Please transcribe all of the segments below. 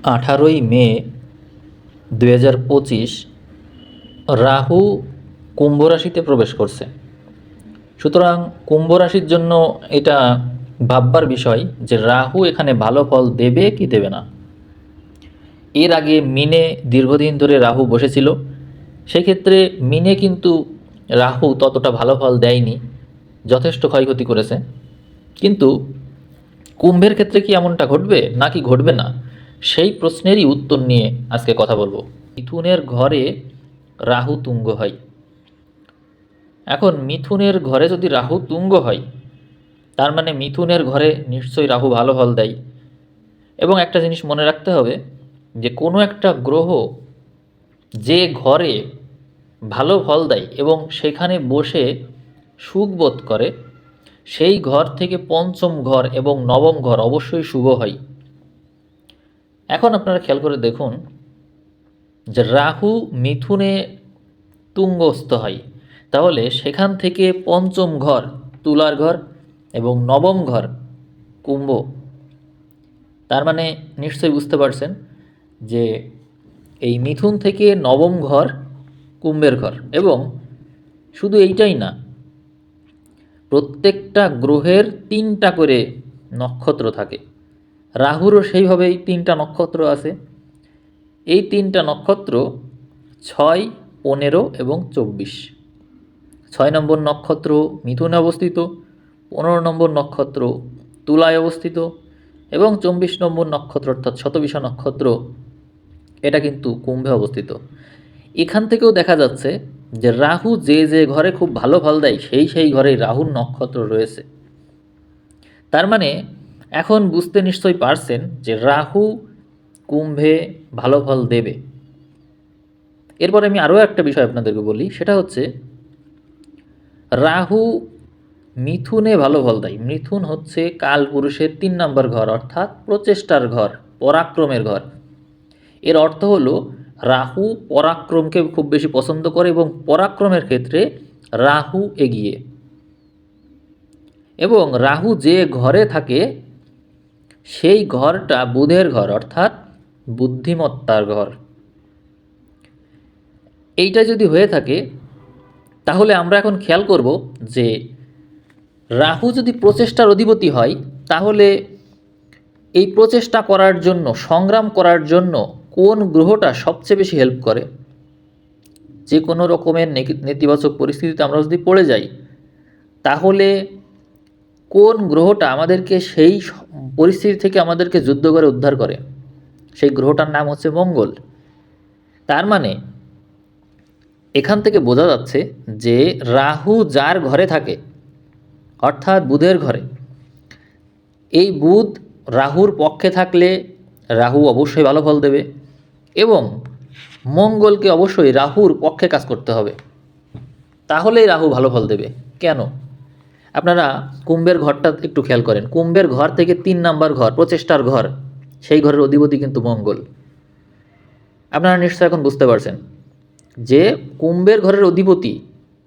18 মে 2025 রাহু কুম্ভ রাশিতে প্রবেশ করছে। সুতরাং কুম্ভ রাশির জন্য এটা ভাববার বিষয় যে রাহু এখানে ভালো ফল দেবে কি দেবে না। এর আগে মিনে দীর্ঘদিন ধরে রাহু বসেছিল, সেক্ষেত্রে মিনে কিন্তু রাহু ততটা ভালো ফল দেয়নি, যথেষ্ট ক্ষয়ক্ষতি করেছে। কিন্তু কুম্ভের ক্ষেত্রে কি এমনটা ঘটবে নাকি ঘটবে না, সেই প্রশ্নেরই উত্তর নিয়ে আজকে কথা বলবো। মিথুনের ঘরে রাহু তুঙ্গ হয়। এখন মিথুনের ঘরে যদি রাহু তুঙ্গ হয়, তার মানে মিথুনের ঘরে নিশ্চয়ই রাহু ভালো ফল দেয়। এবং একটা জিনিস মনে রাখতে হবে যে কোনো একটা গ্রহ যে ঘরে ভালো ফল দেয় এবং সেখানে বসে সুখ বোধ করে, সেই ঘর থেকে পঞ্চম ঘর এবং নবম ঘর অবশ্যই শুভ হয়। এখন আপনারা খেয়াল করে দেখুন যে রাহু মিথুনে তুঙ্গস্থ হয়, তাহলে সেখান থেকে পঞ্চম ঘর তুলার ঘর এবং নবম ঘর কুম্ভ। তার মানে নিশ্চয়ই বুঝতে পারছেন যে এই মিথুন থেকে নবম ঘর কুম্ভের ঘর। এবং শুধু এইটাই না, প্রত্যেকটা গ্রহের 3টা করে নক্ষত্র থাকে। রাহুরও সেইভাবেই 3টা নক্ষত্র আছে। এই 3টা নক্ষত্র 6, 15 এবং 24। 6 নম্বর নক্ষত্র মিথুনে অবস্থিত, 15 নম্বর নক্ষত্র তুলায় অবস্থিত এবং 24 নম্বর নক্ষত্র অর্থাৎ শতবিশা নক্ষত্র এটা কিন্তু কুম্ভে অবস্থিত। এখান থেকেও দেখা যাচ্ছে যে রাহু যে যে ঘরে খুব ভালো ফল দেয় সেই ঘরেই রাহুর নক্ষত্র রয়েছে। তার মানে এখন বুঝতে নিশ্চয়ই পারছেন যে রাহু কুম্ভে ভালো ফল দেবে। এরপর আমি আরও একটা বিষয় আপনাদেরকে বলি, সেটা হচ্ছে রাহু মিথুনে ভালো ফল দেয়। মিথুন হচ্ছে কালপুরুষের 3 নম্বর ঘর, অর্থাৎ প্রচেষ্টার ঘর, পরাক্রমের ঘর। এর অর্থ হলো রাহু পরাক্রমকে খুব বেশি পছন্দ করে এবং পরাক্রমের ক্ষেত্রে রাহু এগিয়ে। এবং রাহু যে ঘরে থাকে সেই ঘরটা বুধের ঘর, অর্থাৎ বুদ্ধিমত্তার ঘর। এইটা যদি হয়ে থাকে তাহলে আমরা এখন খেয়াল করব যে রাহু যদি প্রচেষ্টার অধিপতি হয়, তাহলে এই প্রচেষ্টা করার জন্য, সংগ্রাম করার জন্য কোন গ্রহটা সবচেয়ে বেশি হেল্প করে। যে কোনো রকমের নেতিবাচক পরিস্থিতিতে আমরা যদি পড়ে যাই, তাহলে কোন গ্রহটা আমাদেরকে সেই পরিস্থিতি থেকে আমাদেরকে যুদ্ধ করে উদ্ধার করে, সেই গ্রহটার নাম হচ্ছে মঙ্গল। তার মানে এখান থেকে বোঝা যাচ্ছে যে রাহু যার ঘরে থাকে, অর্থাৎ বুধের ঘরে, এই বুধ রাহুর পক্ষে থাকলে রাহু অবশ্যই ভালো ফল দেবে এবং মঙ্গলকে অবশ্যই রাহুর পক্ষে কাজ করতে হবে, তাহলেই রাহু ভালো ফল দেবে। কেন? আপনারা কুম্ভের ঘরটা একটু খেয়াল করেন। কুম্ভের ঘর থেকে 3 নাম্বার ঘর, প্রচেষ্টার ঘর, সেই ঘরের অধিপতি কিন্তু মঙ্গল। আপনারা নিশ্চয় এখন বুঝতে পারছেন যে কুম্ভের ঘরের অধিপতি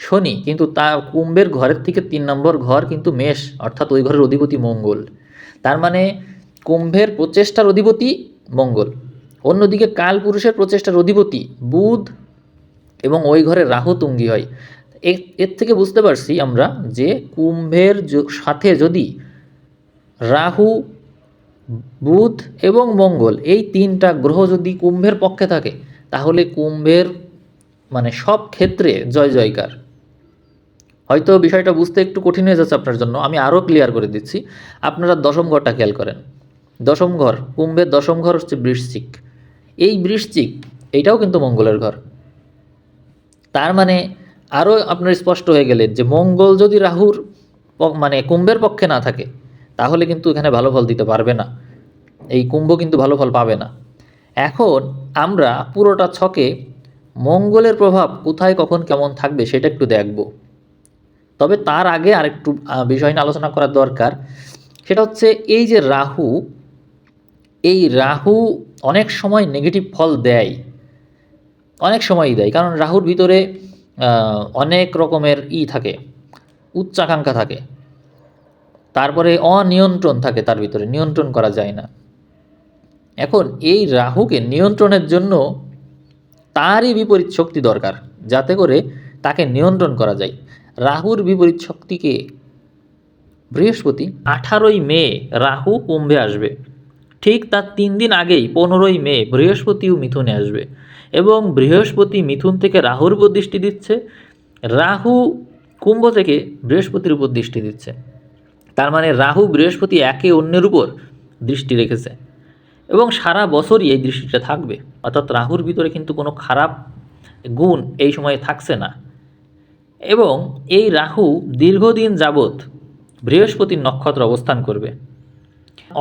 শনি, কিন্তু তা কুম্ভের ঘরের থেকে 3 নম্বর ঘর কিন্তু মেষ, অর্থাৎ ওই ঘরের অধিপতি মঙ্গল। তার মানে কুম্ভের প্রচেষ্টার অধিপতি মঙ্গল, অন্যদিকে কালপুরুষের প্রচেষ্টার অধিপতি বুধ এবং ওই ঘরে রাহু তুঙ্গি হয়। এর থেকে বুঝতে পারছি আমরা যে কুম্ভের সাথে যদি রাহু, বুধ এবং মঙ্গল এই 3টা গ্রহ যদি কুম্ভের পক্ষে থাকে, তাহলে কুম্ভের মানে সব ক্ষেত্রে জয় জয়কার। হয়তো বিষয়টা বুঝতে একটু কঠিন হয়ে যাচ্ছে আপনার জন্য, আমি আরও ক্লিয়ার করে দিচ্ছি। আপনারা দশম ঘরটা খেয়াল করেন। দশম ঘর, কুম্ভের দশম ঘর হচ্ছে বৃশ্চিক। এই বৃশ্চিক এইটাও কিন্তু মঙ্গলের ঘর। তার মানে আরও আপনার স্পষ্ট হয়ে গেলেন যে মঙ্গল যদি রাহুর মানে কুম্ভের পক্ষে না থাকে, তাহলে কিন্তু এখানে ভালো ফল দিতে পারবে না, এই কুম্ভ কিন্তু ভালো ফল পাবে না। এখন আমরা পুরোটা ছকে মঙ্গলের প্রভাব কোথায় কখন কেমন থাকবে সেটা একটু দেখব। তবে তার আগে আরেকটু বিষয় নিয়ে আলোচনা করার দরকার। সেটা হচ্ছে এই যে রাহু, এই রাহু অনেক সময় নেগেটিভ ফল দেয়, অনেক সময়ই দেয়। কারণ রাহুর ভিতরে অনেক রকমের থাকে, উচ্চাকাঙ্ক্ষা থাকে, তারপরে অনিয়ন্ত্রণ থাকে, তার ভিতরে নিয়ন্ত্রণ করা যায় না। এখন এই রাহুকে নিয়ন্ত্রণের জন্য তারই বিপরীত শক্তি দরকার, যাতে করে তাকে নিয়ন্ত্রণ করা যায়। রাহুর বিপরীত শক্তিকে বৃহস্পতি। 18ই মে রাহু কুম্ভে আসবে, ঠিক তার 3 দিন আগেই 15ই মে বৃহস্পতিও মিথুনে আসবে, এবং বৃহস্পতি মিথুন থেকে রাহুর উপর দৃষ্টি দিচ্ছে, রাহু কুম্ভ থেকে বৃহস্পতির উপর দৃষ্টি দিচ্ছে। তার মানে রাহু বৃহস্পতি একে অন্যের উপর দৃষ্টি রেখেছে, এবং সারা বছরই এই দৃষ্টিটা থাকবে। অর্থাৎ রাহুর ভিতরে কিন্তু কোনো খারাপ গুণ এই সময়ে থাকছে না। এবং এই রাহু দীর্ঘদিন যাবৎ বৃহস্পতির নক্ষত্র অবস্থান করবে।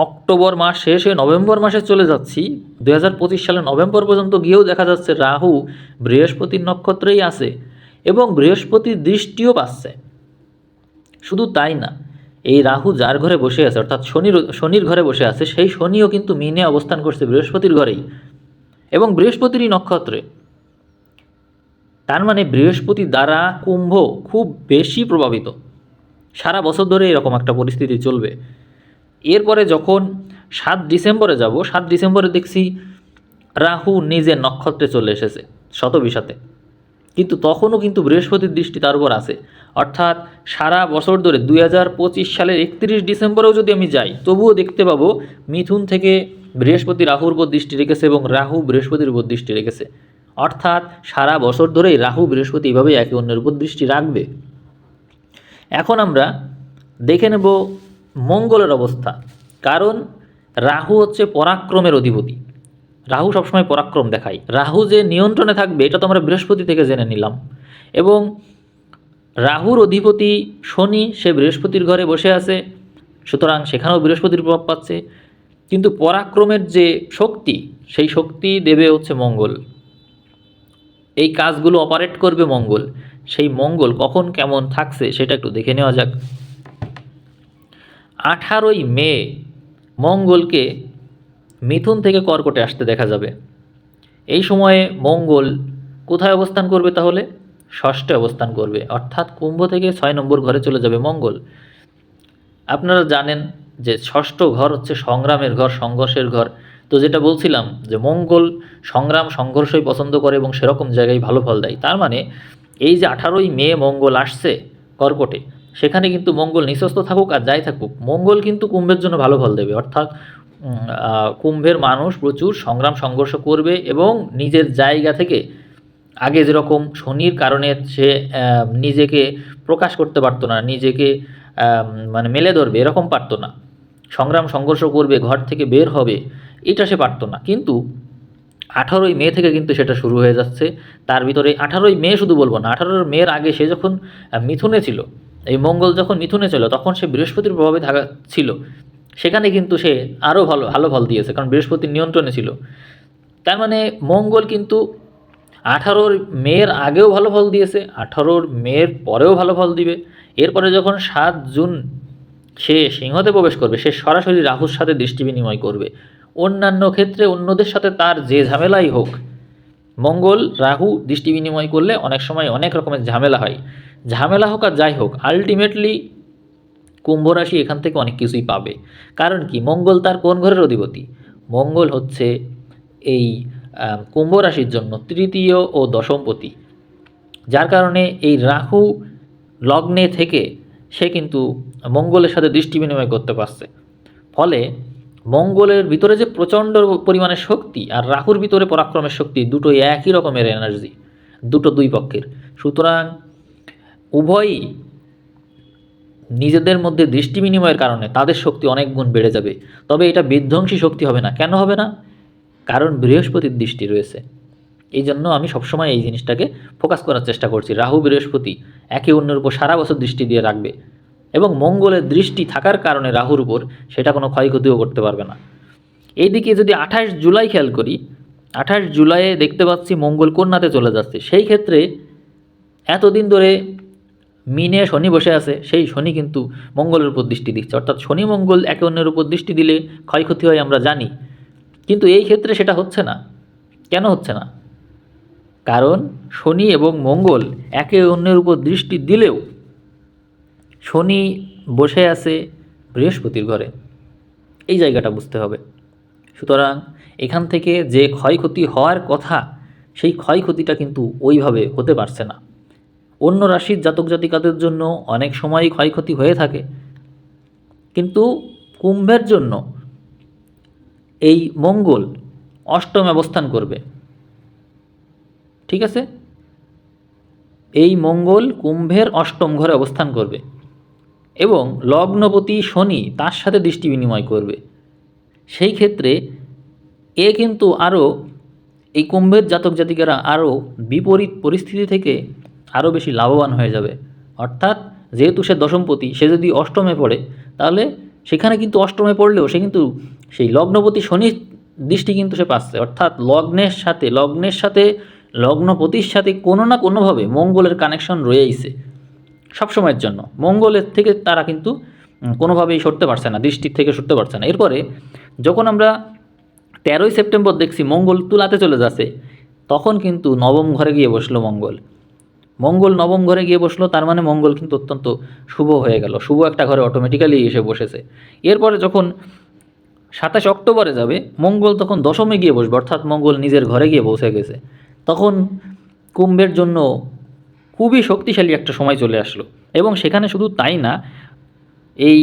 অক্টোবর মাস শেষ হয়ে নভেম্বর মাসে চলে যাচ্ছি, 2025 সালের নভেম্বর পর্যন্ত গিয়েও দেখা যাচ্ছে রাহু বৃহস্পতির নক্ষত্রেই আছে এবং বৃহস্পতির দৃষ্টিও পাচ্ছে। শুধু তাই না, এই রাহু যার ঘরে বসে আছে, অর্থাৎ শনির ঘরে বসে আছে, সেই শনিও কিন্তু মিনে অবস্থান করছে বৃহস্পতির ঘরেই এবং বৃহস্পতিরই নক্ষত্রে। তার মানে বৃহস্পতি দ্বারা কুম্ভ খুব বেশি প্রভাবিত। সারা বছর ধরে এরকম একটা পরিস্থিতি চলবে। এরপরে যখন 7 ডিসেম্বরে যাব, 7 ডিসেম্বরে দেখছি রাহু নিজের নক্ষত্রে চলে এসেছে শতবিশাতে, কিন্তু তখনও কিন্তু বৃহস্পতির দৃষ্টি তার উপর আছে। অর্থাৎ সারা বছর ধরে 2025 সালের 31 ডিসেম্বরেও যদি আমি যাই, তবুও দেখতে পাবো মিথুন থেকে বৃহস্পতি রাহুর উপর দৃষ্টি রেখেছে এবং রাহু বৃহস্পতির উপর দৃষ্টি রেখেছে। অর্থাৎ সারা বছর ধরেই রাহু বৃহস্পতি এভাবেই একে অন্যের উপর দৃষ্টি রাখবে। এখন আমরা দেখে নেব মঙ্গলের অবস্থা, কারণ রাহু হচ্ছে পরাক্রমের অধিপতি। রাহু সবসময় পরাক্রম দেখায়। রাহু যে নিয়ন্ত্রণে থাকবে এটা তো আমরা বৃহস্পতি থেকে জেনে নিলাম, এবং রাহুর অধিপতি শনি, সে বৃহস্পতির ঘরে বসে আছে, সুতরাং সেখানেও বৃহস্পতির প্রভাব পাচ্ছে। কিন্তু পরাক্রমের যে শক্তি, সেই শক্তি দেবে হচ্ছে মঙ্গল। এই কাজগুলো অপারেট করবে মঙ্গল। সেই মঙ্গল কখন কেমন থাকছে সেটা একটু দেখে নেওয়া যাক। 18ই মে মঙ্গলকে মিথুন থেকে কর্কটে আসতে দেখা যাবে। এই সময়ে মঙ্গল কোথায় অবস্থান করবে? তাহলে ষষ্ঠে অবস্থান করবে, অর্থাৎ কুম্ভ থেকে 6 নম্বর ঘরে চলে যাবে মঙ্গল। আপনারা জানেন যে ষষ্ঠ ঘর হচ্ছে সংগ্রামের ঘর, সংঘর্ষের ঘর। তো যেটা বলছিলাম যে মঙ্গল সংগ্রাম সংঘর্ষই পছন্দ করে এবং সেরকম জায়গায় ভালো ফল দেয়। তার মানে এই যে 18ই মে মঙ্গল আসছে কর্কটে, সেখানে কিন্তু মঙ্গল নিঃস্বস্ত থাকুক আর যাই থাকুক, মঙ্গল কিন্তু কুম্ভের জন্য ভালো ফল দেবে। অর্থাৎ কুম্ভের মানুষ প্রচুর সংগ্রাম সংঘর্ষ করবে এবং নিজের জায়গা থেকে, আগে যেরকম শনির কারণে সে নিজেকে প্রকাশ করতে পারতো না, নিজেকে মানে মেলে ধরবে এরকম পারতো না, সংগ্রাম সংঘর্ষ করবে, ঘর থেকে বের হবে, এটা সে পারতো না। কিন্তু 18ই মে থেকে কিন্তু সেটা শুরু হয়ে যাচ্ছে। তার ভিতরে 18ই মে শুধু বলবো না, 18 মের আগে সে যখন মিথুনে ছিল, এই মঙ্গল যখন মিথুনে ছিল, তখন সে বৃহস্পতির প্রভাবে থাকা ছিল, সেখানে কিন্তু সে আরও ভালো ভালো ফল দিয়েছে, কারণ বৃহস্পতির নিয়ন্ত্রণে ছিল। তার মানে মঙ্গল কিন্তু 18 মের আগেও ভালো ফল দিয়েছে, 18 মের পরেও ভালো ফল দিবে। এরপরে যখন 7 জুন সে সিংহতে প্রবেশ করবে, সে সরাসরি রাহুর সাথে দৃষ্টি বিনিময় করবে। অন্যান্য ক্ষেত্রে অন্যদের সাথে তার যে ঝামেলাই হোক, মঙ্গল রাহু দৃষ্টি বিনিময় করলে অনেক সময় অনেক রকমের ঝামেলা হয়। ঝামেলা হোক আর যাই হোক, আলটিমেটলি কুম্ভ রাশি এখান থেকে অনেক কিছুই পাবে। কারণ কি, মঙ্গল তার কোন ঘরের অধিপতি? মঙ্গল হচ্ছে এই কুম্ভ রাশির জন্য তৃতীয় ও দশমপতি, যার কারণে এই রাহু লগ্নে থেকে সে কিন্তু মঙ্গলের সাথে দৃষ্টি বিনিময় করতে পারছে। ফলে মঙ্গলের ভিতরে যে প্রচণ্ড পরিমাণে শক্তি আর রাহুর ভিতরে পরাক্রমের শক্তি, দুটোই একই রকমের এনার্জি, দুটো দুই পক্ষের। সুতরাং উভয়ই নিজেদের মধ্যে দৃষ্টি বিনিময়ের কারণে তাদের শক্তি অনেক গুণ বেড়ে যাবে। তবে এটা বিধ্বংসী শক্তি হবে না। কেন হবে না? কারণ বৃহস্পতির দৃষ্টি রয়েছে। এই জন্য আমি সবসময় এই জিনিসটাকে ফোকাস করার চেষ্টা করছি। রাহু বৃহস্পতি একে অন্যের উপর সারা বছর দৃষ্টি দিয়ে রাখবে, এবং মঙ্গলের দৃষ্টি থাকার কারণে রাহুর উপর সেটা কোনো ক্ষয়ক্ষতিও করতে পারবে না। এইদিকে যদি 28 জুলাই খেয়াল করি, 28 জুলাইয়ে দেখতে পাচ্ছি মঙ্গল কন্যাতে চলে যাচ্ছে। সেই ক্ষেত্রে এতদিন ধরে মিনে শনি বসে আছে, সেই শনি কিন্তু মঙ্গলের উপর দৃষ্টি দিচ্ছে। অর্থাৎ শনি মঙ্গল একে অন্যের উপর দৃষ্টি দিলে ক্ষয়ক্ষতি হয় আমরা জানি, কিন্তু এই ক্ষেত্রে সেটা হচ্ছে না। কেন হচ্ছে না? কারণ শনি এবং মঙ্গল একে অন্যের উপর দৃষ্টি দিলেও শনি বসে আছে বৃহস্পতির ঘরে। এই জায়গাটা বুঝতে হবে। সুতরাং এখান থেকে যে ক্ষয়ক্ষতি হওয়ার কথা সেই ক্ষয়ক্ষতিটা কিন্তু ওইভাবে হতে পারছে না। অন্য রাশির জাতক জাতিকাদের জন্য অনেক সময়ই ক্ষয়ক্ষতি হয়ে থাকে, কিন্তু কুম্ভের জন্য এই মঙ্গল অষ্টমে অবস্থান করবে। ঠিক আছে, এই মঙ্গল কুম্ভের অষ্টম ঘরে অবস্থান করবে এবং লগ্নপতি শনি তার সাথে দৃষ্টি বিনিময় করবে। সেই ক্ষেত্রে এ কিন্তু আরও এই কুম্ভের জাতক জাতিকারা আরও বিপরীত পরিস্থিতি থেকে আরও বেশি লাভবান হয়ে যাবে। অর্থাৎ যেহেতু সে দশমপতি, সে যদি অষ্টমে পড়ে তাহলে সেখানে কিন্তু অষ্টমে পড়লেও সে কিন্তু সেই লগ্নপতি শনির দৃষ্টি কিন্তু সে পাচ্ছে। অর্থাৎ লগ্নের সাথে লগ্নপতির সাথে কোনো না কোনোভাবে মঙ্গলের কানেকশন রয়েইছে সবসময়ের জন্য। মঙ্গলের থেকে তারা কিন্তু কোনোভাবেই সরতে পারছে না, দৃষ্টির থেকে সরতে পারছে না। এরপরে যখন আমরা 13ই সেপ্টেম্বর দেখছি মঙ্গল তুলাতে চলে যাচ্ছে, তখন কিন্তু নবম ঘরে গিয়ে বসলো মঙ্গল নবম ঘরে গিয়ে বসলো, তার মানে মঙ্গল কিন্তু অত্যন্ত শুভ হয়ে গেল, শুভ একটা ঘরে অটোমেটিক্যালি এসে বসেছে। এরপরে যখন 27 অক্টোবরে যাবে মঙ্গল, তখন দশমে গিয়ে বসবে, অর্থাৎ মঙ্গল নিজের ঘরে গিয়ে পৌঁছে গেছে। তখন কুম্ভের জন্য খুবই শক্তিশালী একটা সময় চলে আসলো। এবং সেখানে শুধু তাই না, এই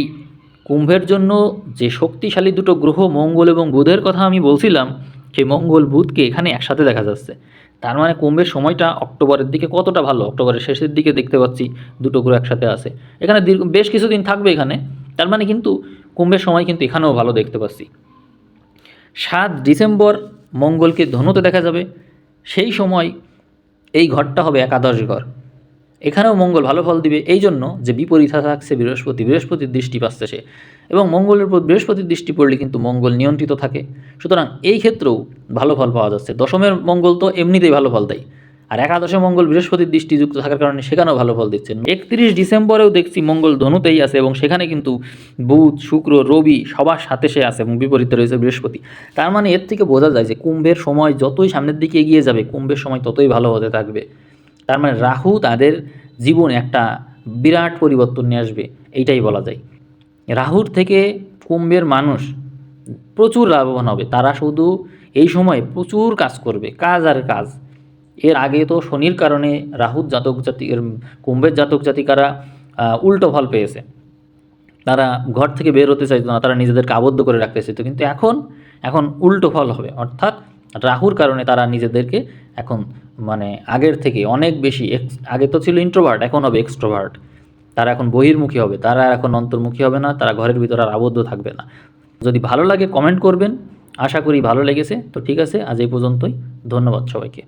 কুম্ভের জন্য যে শক্তিশালী দুটো গ্রহ মঙ্গল এবং বুধের কথা আমি বলছিলাম, সেই মঙ্গল বুধকে এখানে একসাথে দেখা যাচ্ছে। তার মানে কুম্ভের সময়টা অক্টোবরের দিকে কতটা ভালো। অক্টোবরের শেষের দিকে দেখতে পাচ্ছি দুটো গ্রহ একসাথে আছে, এখানে বেশ কিছুদিন থাকবে এখানে। তার মানে কিন্তু কুম্ভের সময় কিন্তু এখানেও ভালো দেখতে পাচ্ছি। 7 ডিসেম্বর মঙ্গলকে ধনুতে দেখা যাবে, সেই সময় এই ঘরটা হবে একাদশ ঘর, এখানেও মঙ্গল ভালো ফল দিবে। এই জন্য যে বিপরীত থাকছে বৃহস্পতির দৃষ্টি পাচ্ছে সে, এবং মঙ্গলের উপর বৃহস্পতির দৃষ্টি পড়লে কিন্তু মঙ্গল নিয়ন্ত্রিত থাকে। সুতরাং এই ক্ষেত্রেও ভালো ফল পাওয়া যাচ্ছে। দশমের মঙ্গল তো এমনিতেই ভালো ফল দেয়, আর একাদশে মঙ্গল বৃহস্পতির দৃষ্টিযুক্ত থাকার কারণে সেখানেও ভালো ফল দিচ্ছে। 31 ডিসেম্বরেও দেখছি মঙ্গল ধনুতেই আছে, এবং সেখানে কিন্তু বুধ শুক্র রবি সবার সাথে সে আছে, এবং বিপরীতে রয়েছে বৃহস্পতি। তার মানে এর থেকে বোঝা যায় যে কুম্ভের সময় যতই সামনের দিকে এগিয়ে যাবে কুম্ভের সময় ততই ভালো হতে থাকবে। তার মানে রাহু তাদের জীবনে একটা বিরাট পরিবর্তন নিয়ে আসবে, এইটাই বলা যায়। রাহুর থেকে কুম্ভের মানুষ প্রচুর লাভবান হবে। তারা শুধু এই সময় প্রচুর কাজ করবে, কাজ আর কাজ। এর আগে তো শনির কারণে রাহুর কুম্ভের জাতক জাতিকারা উল্টো ফল পেয়েছে। তারা ঘর থেকে বের হতে চাইতো না, তারা নিজেদেরকে আবদ্ধ করে রাখতে চাইতো। কিন্তু এখন উল্টো ফল হবে, অর্থাৎ রাহুর কারণে তারা নিজেদেরকে এখন মানে আগের থেকে অনেক বেশি আগে তো ছিল ইন্ট্রোভার্ট, এখন হবে এক্সট্রোভার্ট। তারা এখন বহির্মুখী হবে, তারা এখন অন্তর্মুখী হবে না, তারা ঘরের ভিতরে আর আবদ্ধ থাকবে না। যদি ভালো লাগে কমেন্ট করবেন, আশা করি ভালো লেগেছে। তো ঠিক আছে, আজ এই পর্যন্তই। ধন্যবাদ সবাইকে।